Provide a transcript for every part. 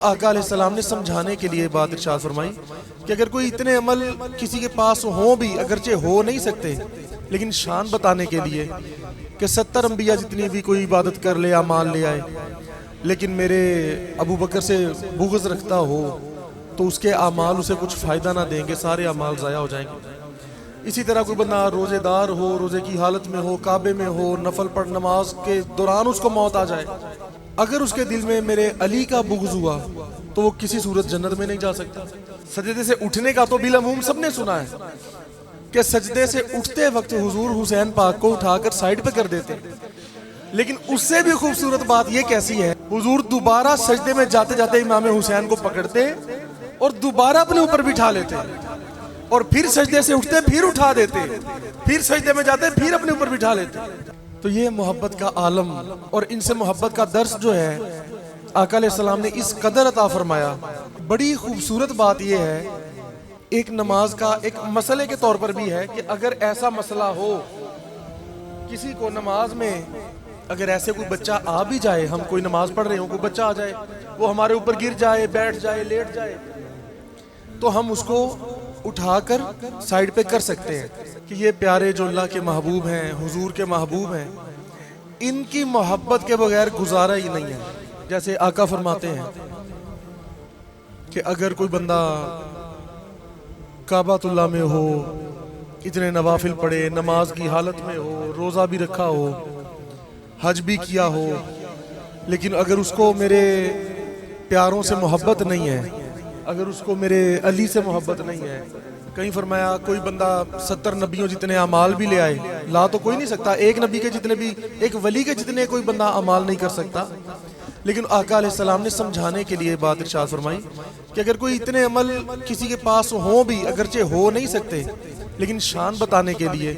آقا علیہ السلام نے سمجھانے کے لیے بات ارشاد فرمائی کہ اگر کوئی اتنے عمل کسی کے پاس ہوں بھی، اگرچہ ہو نہیں سکتے، لیکن شان بتانے کے لیے کہ 70 انبیاء جتنی بھی کوئی عبادت کر لے، اعمال لے آئے، لیکن میرے ابو بکر سے بغض رکھتا ہو تو اس کے اعمال اسے کچھ فائدہ نہ دیں گے، سارے اعمال ضائع ہو جائیں گے۔ اسی طرح کوئی بندہ روزے دار ہو، روزے کی حالت میں ہو، کعبے میں ہو، نفل پڑھ نماز کے دوران اس کو موت آ جائے، اگر اس کے دل میں میرے علی کا بغض ہوا تو وہ کسی صورت جنت میں نہیں جا سکتا۔ سجدے سے اٹھنے کا تو بالعموم سب نے سنا ہے کہ سجدے سے اٹھتے وقت حضور حسین پاک کو اٹھا کر سائیڈ پہ کر دیتے، لیکن اس سے بھی خوبصورت بات یہ کیسی ہے، حضور دوبارہ سجدے میں جاتے جاتے امام حسین کو پکڑتے اور دوبارہ اپنے اوپر بٹھا لیتے، اور پھر سجدے سے اٹھتے پھر اٹھا دیتے، پھر سجدے میں جاتے پھر اپنے اوپر بٹھا لیتے۔ تو یہ محبت کا عالم اور ان سے محبت کا درس جو ہے آقا علیہ السلام نے اس قدر عطا فرمایا۔ بڑی خوبصورت بات یہ ہے، ایک نماز کا ایک مسئلے کے طور پر بھی ہے کہ اگر ایسا مسئلہ ہو کسی کو نماز میں، اگر ایسے کوئی بچہ آ بھی جائے، ہم کوئی نماز پڑھ رہے ہوں، کوئی بچہ آ جائے، وہ ہمارے اوپر گر جائے، بیٹھ جائے، لیٹ جائے، تو ہم اس کو اٹھا کر سائیڈ پہ کر سکتے ہیں کہ یہ پیارے جو اللہ کے محبوب ہیں، حضور کے محبوب ہیں، ان کی محبت کے بغیر گزارا ہی نہیں ہے۔ جیسے آقا فرماتے ہیں کہ اگر کوئی بندہ کعبۃ اللہ میں ہو، اتنے نوافل پڑھے، نماز کی حالت میں ہو، روزہ بھی رکھا ہو، حج بھی کیا ہو، لیکن اگر اس کو میرے پیاروں سے محبت نہیں ہے، اگر اس کو میرے علی سے محبت نہیں ہے، کہیں فرمایا کوئی بندہ 70 نبیوں جتنے اعمال بھی لے آئے، لا تو کوئی نہیں سکتا، ایک نبی کے جتنے بھی، ایک ولی کے جتنے کوئی بندہ اعمال نہیں کر سکتا، لیکن آقا علیہ السلام نے سمجھانے کے لیے بات ارشاد فرمائی کہ اگر کوئی اتنے عمل کسی کے پاس ہوں بھی، اگرچہ ہو نہیں سکتے، لیکن شان بتانے کے لیے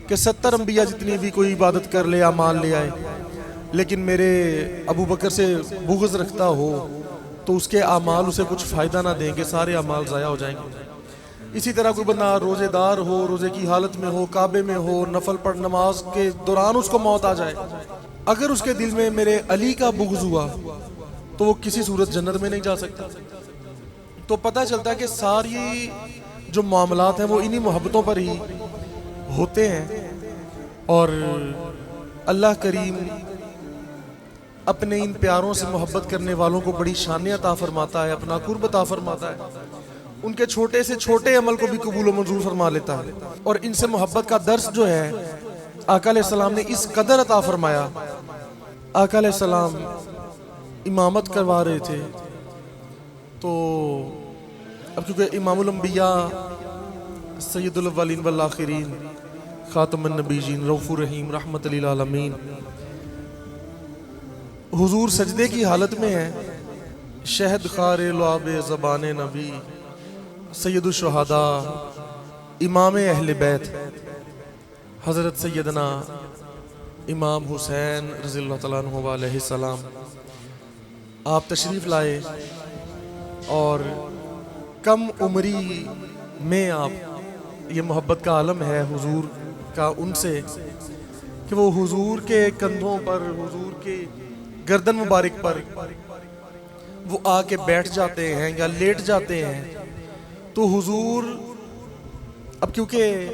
کہ 70 انبیاء جتنی بھی کوئی عبادت کر لے، اعمال لے آئے، لیکن میرے ابو بکر سے بغض رکھتا ہو تو اس کے اعمال اسے کچھ فائدہ نہ دیں گے، سارے اعمال ضائع ہو جائیں گے۔ اسی طرح کوئی بندہ روزے دار ہو، روزے کی حالت میں ہو، کعبے میں ہو، نفل پڑھ نماز کے دوران اس کو موت آ جائے، اگر اس کے دل میں میرے علی کا بغض ہوا تو وہ کسی صورت جنت میں نہیں جا سکتا۔ تو پتہ چلتا ہے کہ ساری جو معاملات ہیں وہ انہی محبتوں پر ہی ہوتے ہیں، اور اللہ کریم اپنے ان پیاروں سے محبت کرنے والوں کو بڑی شانیں عطا فرماتا ہے، اپنا قرب عطا فرماتا ہے، ان کے چھوٹے سے چھوٹے عمل کو بھی قبول و منظور فرما لیتا ہے، اور ان سے محبت کا درس جو ہے آقا علیہ السلام نے اس قدر عطا فرمایا۔ آقا علیہ السلام امامت کروا رہے تھے، تو اب کیونکہ امام الانبیاء سید الاولین والآخرین خاتم النبیین رؤوف الرحیم رحمت للعالمین، حضور سجدے کی حالت میں ہیں، شہد خار لعاب زبان نبی، سید الشہداء، امام اہل بیت، حضرت سیدنا امام حسین رضی اللہ تعالیٰ عنہ علیہ السلام، آپ تشریف لائے، اور کم عمری میں آپ، یہ محبت کا عالم ہے حضور کا ان سے کہ وہ حضور کے کندھوں پر، حضور کے گردن مبارک پر وہ آ کے بیٹھ جاتے ہیں یا لیٹ جاتے ہیں، تو حضور اب کیونکہ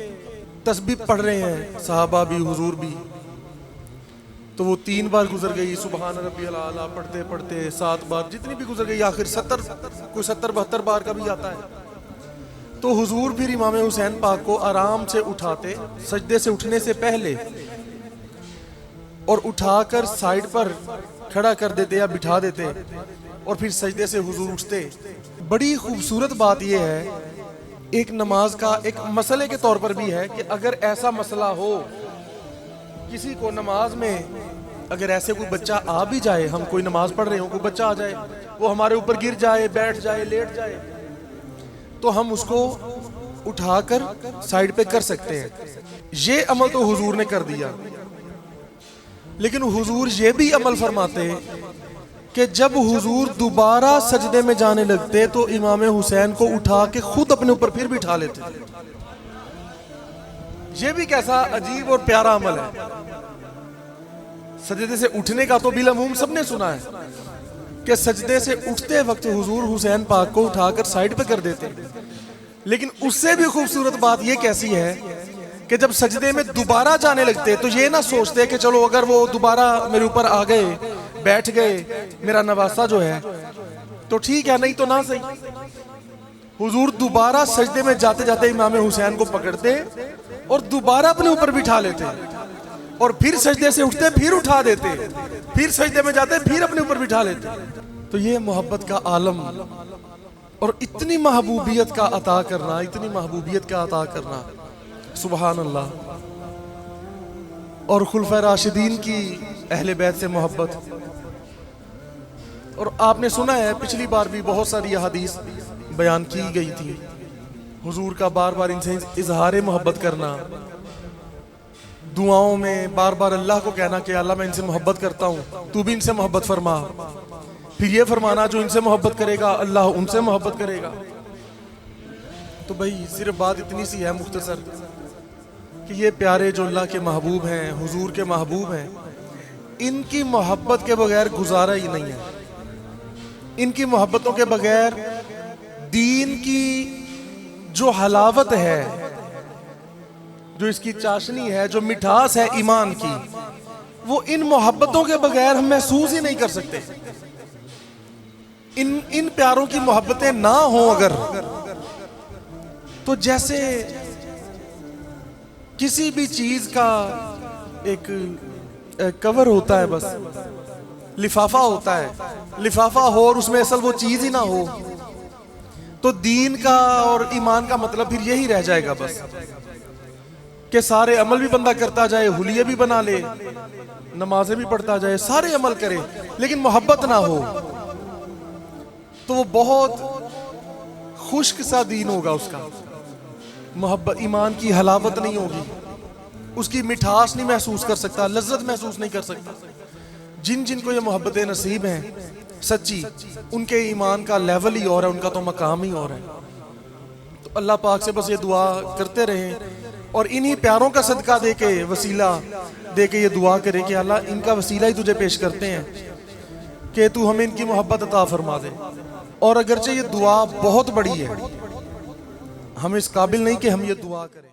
تسبیح پڑھ رہے ہیں صحابہ بھی، حضور بھی، تو وہ 3 بار گزر گئی سبحان ربی العالی پڑھتے پڑھتے، 7 بار، جتنی بھی گزر گئی، آخر 70 کوئی 70-72 بار کا بھی آتا ہے، تو حضور پھر امام حسین پاک کو آرام سے اٹھاتے، سجدے سے اٹھنے سے پہلے، اور اٹھا کر سائیڈ پر کھڑا کر دیتے یا بٹھا دیتے، اور پھر سجدے سے حضور اٹھتے۔ بڑی خوبصورت بات یہ ہے، ایک نماز کا ایک مسئلے کے طور پر بھی ہے کہ اگر ایسا مسئلہ ہو کسی کو نماز میں، اگر ایسے کوئی بچہ آ بھی جائے، ہم کوئی نماز پڑھ رہے ہوں، کوئی بچہ آ جائے، وہ ہمارے اوپر گر جائے، بیٹھ جائے، لیٹ جائے، تو ہم اس کو اٹھا کر سائیڈ پہ کر سکتے ہیں۔ یہ عمل تو حضور نے کر دیا، لیکن حضور یہ بھی عمل فرماتے کہ جب حضور دوبارہ سجدے میں جانے لگتے تو امام حسین کو اٹھا کے خود اپنے اوپر پھر بٹھا لیتے۔ یہ بھی کیسا عجیب اور پیارا عمل ہے۔ سجدے سے اٹھنے کا تو بالعموم سب نے سنا ہے کہ سجدے سے اٹھتے وقت حضور حسین پاک کو اٹھا کر سائیڈ پہ کر دیتے. لیکن اس سے بھی خوبصورت بات یہ کیسی ہے کہ جب سجدے میں دوبارہ جانے لگتے تو یہ نہ سوچتے کہ چلو اگر وہ دوبارہ میرے اوپر آ گئے بیٹھ گئے میرا نواسا جو ہے تو ٹھیک ہے, نہیں تو نہ صحیح. حضور دوبارہ سجدے میں جاتے جاتے امام حسین کو پکڑتے اور دوبارہ اپنے اوپر بٹھا لیتے, اور پھر سجدے سے اٹھتے پھر اٹھا دیتے, پھر سجدے میں جاتے پھر اپنے اوپر بٹھا لیتے. تو یہ محبت کا عالم اور اتنی محبوبیت کا عطا کرنا, اتنی محبوبیت کا عطا کرنا, سبحان اللہ. اور خلفائے راشدین کی اہل بیت سے محبت. اور آپ نے سنا ہے پچھلی بار بھی بہت ساری احادیث بیان کی گئی تھی, حضور کا بار بار ان سے اظہار محبت کرنا, دعاؤں میں بار بار اللہ کو کہنا کہ اللہ میں ان سے محبت کرتا ہوں, تو بھی ان سے محبت فرما. پھر یہ فرمانا جو ان سے محبت کرے گا اللہ ان سے محبت کرے گا. تو بھائی صرف بات اتنی سی ہے مختصر کہ یہ پیارے جو اللہ کے محبوب ہیں, حضور کے محبوب ہیں, ان کی محبت کے بغیر گزارا ہی نہیں ہے. ان کی محبتوں کے بغیر دین کی جو حلاوت ہے, جو اس کی چاشنی ہے, جو مٹھاس ہے ایمان کی, وہ ان محبتوں کے بغیر ہم محسوس ہی نہیں کر سکتے. ان پیاروں کی محبتیں نہ ہوں اگر, تو جیسے کسی بھی چیز کا ایک کور ہوتا ہے, بس لفافہ ہوتا ہے, لفافہ ہو اور اس میں اصل وہ چیز ہی نہ ہو, تو دین کا اور ایمان کا مطلب پھر یہی رہ جائے گا بس کہ سارے عمل بھی بندہ کرتا جائے, حلیے بھی بنا لے, نمازیں بھی پڑھتا جائے, سارے عمل کرے, لیکن محبت نہ ہو تو وہ بہت خشک سا دین ہوگا. اس کا محبت ایمان کی حلاوت نہیں ہوگی, اس کی مٹھاس نہیں محسوس کر سکتا, لذت محسوس نہیں کر سکتا. جن جن کو یہ محبتیں نصیب ہیں سچی, ان کے ایمان کا لیول ہی اور ہے, ان کا تو مقام ہی اور ہے. تو اللہ پاک سے بس یہ دعا کرتے رہیں اور انہی پیاروں کا صدقہ دے کے, وسیلہ دے کے یہ دعا کریں کہ اللہ ان کا وسیلہ ہی تجھے پیش کرتے ہیں کہ تو ہمیں ان کی محبت عطا فرما دے. اور اگرچہ یہ دعا بہت بڑی ہے, ہم اس قابل نہیں کہ ہم یہ دعا کریں.